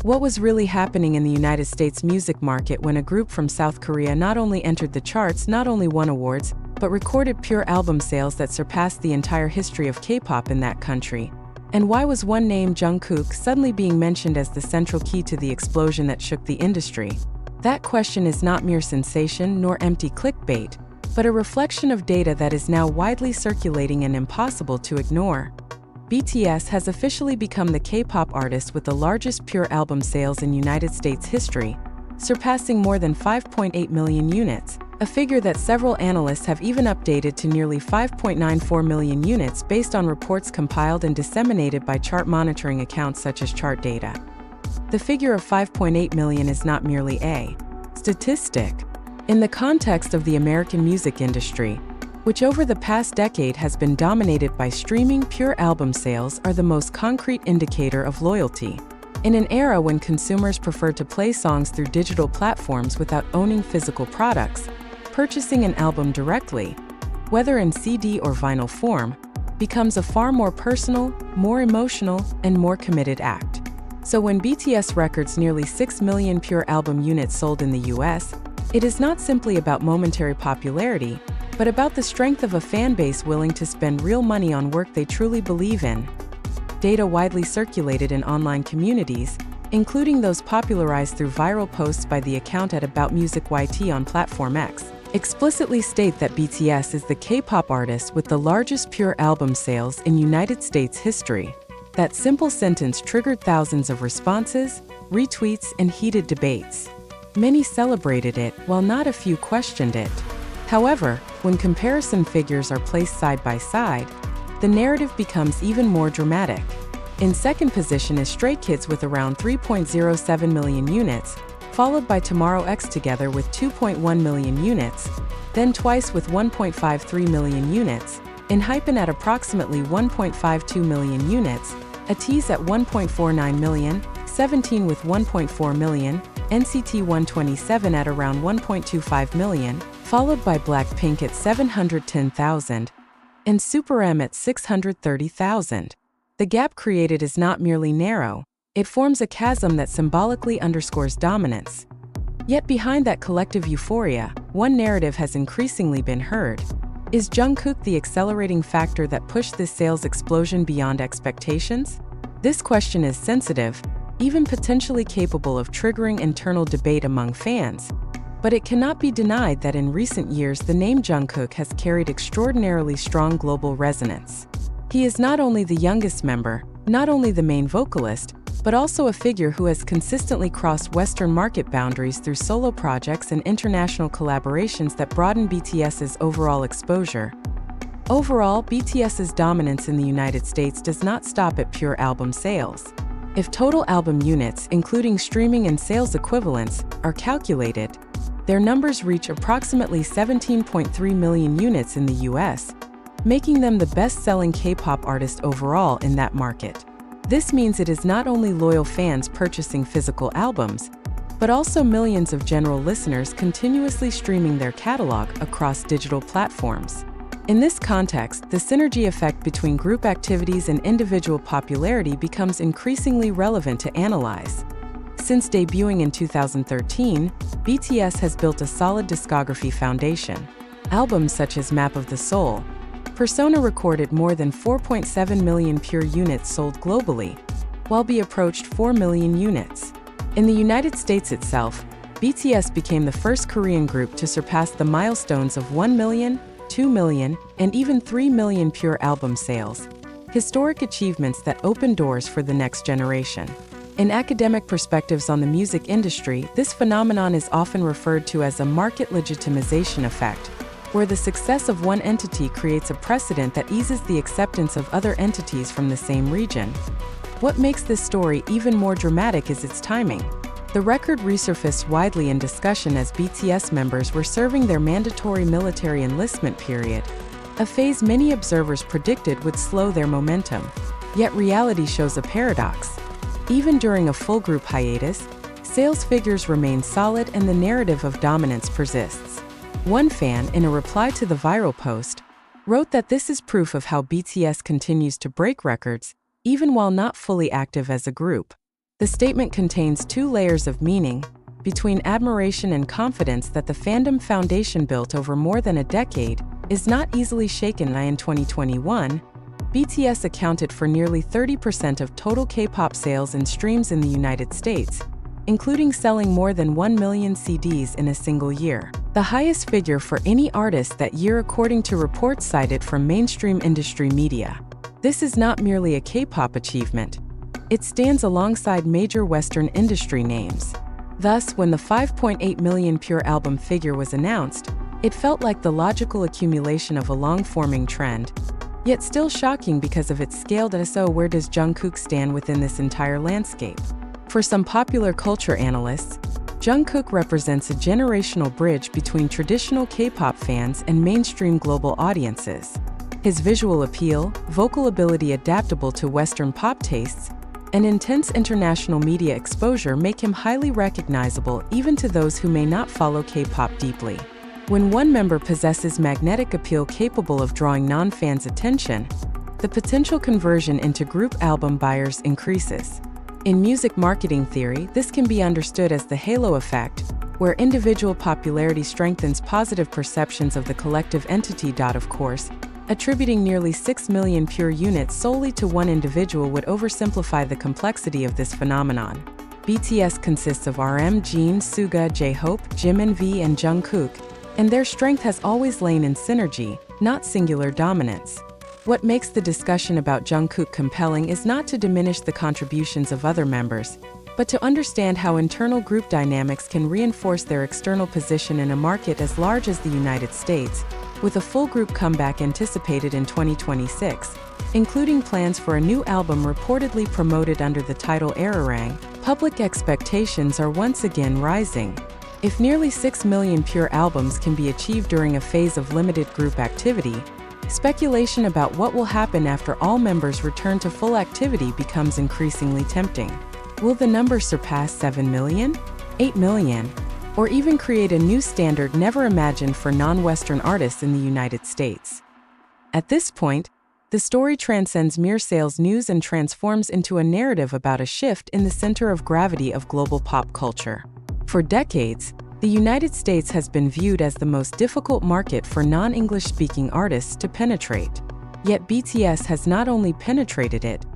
What was really happening in the United States music market when a group from South Korea not only entered the charts, not only won awards, but recorded pure album sales that surpassed the entire history of K-pop in that country? And why was one name, Jungkook, suddenly being mentioned as the central key to the explosion that shook the industry? That question is not mere sensation nor empty clickbait, but a reflection of data that is now widely circulating and impossible to ignore. BTS has officially become the K-pop artist with the largest pure album sales in United States history, surpassing more than 5.8 million units, a figure that several analysts have even updated to nearly 5.94 million units based on reports compiled and disseminated by chart monitoring accounts such as Chart Data. The figure of 5.8 million is not merely a statistic. In the context of the American music industry, which over the past decade has been dominated by streaming, pure album sales are the most concrete indicator of loyalty. In an era when consumers prefer to play songs through digital platforms without owning physical products, purchasing an album directly, whether in CD or vinyl form, becomes a far more personal, more emotional, and more committed act. So when BTS records nearly 6 million pure album units sold in the US, it is not simply about momentary popularity, but about the strength of a fan base willing to spend real money on work they truly believe in. Data widely circulated in online communities, including those popularized through viral posts by the account at About Music YT on Platform X, explicitly state that BTS is the K-pop artist with the largest pure album sales in United States history. That simple sentence triggered thousands of responses, retweets, and heated debates. Many celebrated it, while not a few questioned it. However, when comparison figures are placed side by side, the narrative becomes even more dramatic. In second position is Stray Kids with around 3.07 million units, followed by Tomorrow X Together with 2.1 million units, then Twice with 1.53 million units, ENHYPEN at approximately 1.52 million units, ATEEZ at 1.49 million, 17 with 1.4 million, NCT 127 at around 1.25 million, followed by Blackpink at 710,000, and Super M at 630,000. The gap created is not merely narrow, it forms a chasm that symbolically underscores dominance. Yet behind that collective euphoria, one narrative has increasingly been heard. Is Jungkook the accelerating factor that pushed this sales explosion beyond expectations? This question is sensitive, even potentially capable of triggering internal debate among fans. But it cannot be denied that in recent years the name Jungkook has carried extraordinarily strong global resonance. He is not only the youngest member, not only the main vocalist, but also a figure who has consistently crossed Western market boundaries through solo projects and international collaborations that broaden BTS's overall exposure. Overall, BTS's dominance in the United States does not stop at pure album sales. If total album units, including streaming and sales equivalents, are calculated, their numbers reach approximately 17.3 million units in the US, making them the best-selling K-pop artist overall in that market. This means it is not only loyal fans purchasing physical albums, but also millions of general listeners continuously streaming their catalog across digital platforms. In this context, the synergy effect between group activities and individual popularity becomes increasingly relevant to analyze. Since debuting in 2013, BTS has built a solid discography foundation. Albums such as Map of the Soul, Persona recorded more than 4.7 million pure units sold globally, while B approached 4 million units. In the United States itself, BTS became the first Korean group to surpass the milestones of 1 million, 2 million, and even 3 million pure album sales, historic achievements that open doors for the next generation. In academic perspectives on the music industry, this phenomenon is often referred to as a market legitimization effect, where the success of one entity creates a precedent that eases the acceptance of other entities from the same region. What makes this story even more dramatic is its timing. The record resurfaced widely in discussion as BTS members were serving their mandatory military enlistment period, a phase many observers predicted would slow their momentum. Yet reality shows a paradox. Even during a full group hiatus, sales figures remain solid and the narrative of dominance persists. One fan, in a reply to the viral post, wrote that this is proof of how BTS continues to break records, even while not fully active as a group. The statement contains two layers of meaning, between admiration and confidence that the fandom foundation built over more than a decade is not easily shaken. In 2021, BTS accounted for nearly 30% of total K-pop sales and streams in the United States, including selling more than 1 million CDs in a single year, the highest figure for any artist that year according to reports cited from mainstream industry media. This is not merely a K-pop achievement. It stands alongside major Western industry names. Thus, when the 5.8 million Pure album figure was announced, it felt like the logical accumulation of a long-forming trend, yet still shocking because of its scale. So where does Jungkook stand within this entire landscape? For some popular culture analysts, Jungkook represents a generational bridge between traditional K-pop fans and mainstream global audiences. His visual appeal, vocal ability adaptable to Western pop tastes, and intense international media exposure make him highly recognizable even to those who may not follow K-pop deeply. When one member possesses magnetic appeal capable of drawing non-fans' attention, the potential conversion into group album buyers increases. In music marketing theory, this can be understood as the halo effect, where individual popularity strengthens positive perceptions of the collective entity. Of course, attributing nearly 6 million Pure units solely to one individual would oversimplify the complexity of this phenomenon. BTS consists of RM, Jin, Suga, J-Hope, Jimin, V, and Jungkook, and their strength has always lain in synergy, not singular dominance. What makes the discussion about Jungkook compelling is not to diminish the contributions of other members, but to understand how internal group dynamics can reinforce their external position in a market as large as the United States, with a full group comeback anticipated in 2026, including plans for a new album reportedly promoted under the title Ararang. Public expectations are once again rising. If nearly 6 million Pure albums can be achieved during a phase of limited group activity, speculation about what will happen after all members return to full activity becomes increasingly tempting. Will the number surpass 7 million, 8 million, or even create a new standard never imagined for non-Western artists in the United States? At this point, the story transcends mere sales news and transforms into a narrative about a shift in the center of gravity of global pop culture. For decades, the United States has been viewed as the most difficult market for non-English-speaking artists to penetrate. Yet BTS has not only penetrated it,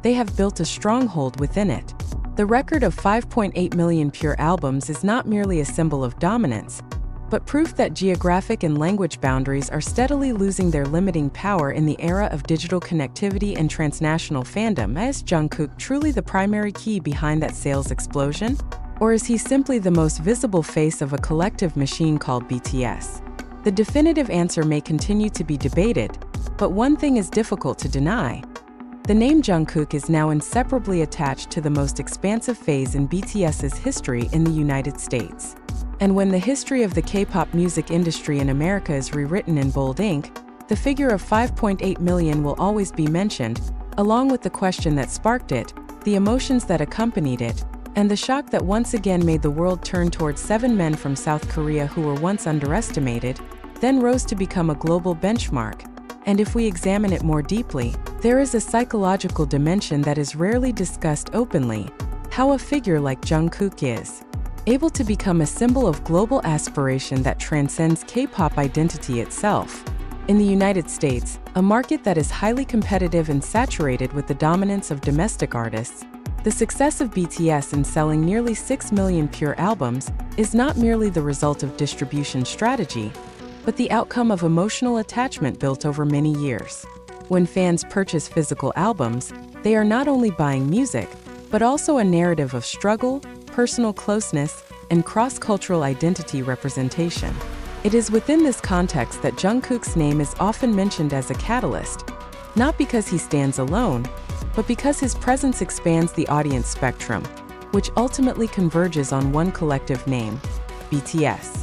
they have built a stronghold within it. The record of 5.8 million Pure albums is not merely a symbol of dominance, but proof that geographic and language boundaries are steadily losing their limiting power in the era of digital connectivity and transnational fandom. Is Jungkook truly the primary key behind that sales explosion? Or is he simply the most visible face of a collective machine called BTS? The definitive answer may continue to be debated, but one thing is difficult to deny. The name Jungkook is now inseparably attached to the most expansive phase in BTS's history in the United States. And when the history of the K-pop music industry in America is rewritten in bold ink, the figure of 5.8 million will always be mentioned, along with the question that sparked it, the emotions that accompanied it, and the shock that once again made the world turn towards 7 men from South Korea who were once underestimated, then rose to become a global benchmark. And if we examine it more deeply, there is a psychological dimension that is rarely discussed openly: how a figure like Jungkook is able to become a symbol of global aspiration that transcends K-pop identity itself. In the United States, a market that is highly competitive and saturated with the dominance of domestic artists, the success of BTS in selling nearly 6 million Pure albums is not merely the result of distribution strategy, but the outcome of emotional attachment built over many years. When fans purchase physical albums, they are not only buying music, but also a narrative of struggle, personal closeness, and cross-cultural identity representation. It is within this context that Jungkook's name is often mentioned as a catalyst, not because he stands alone, but because his presence expands the audience spectrum, which ultimately converges on one collective name: BTS.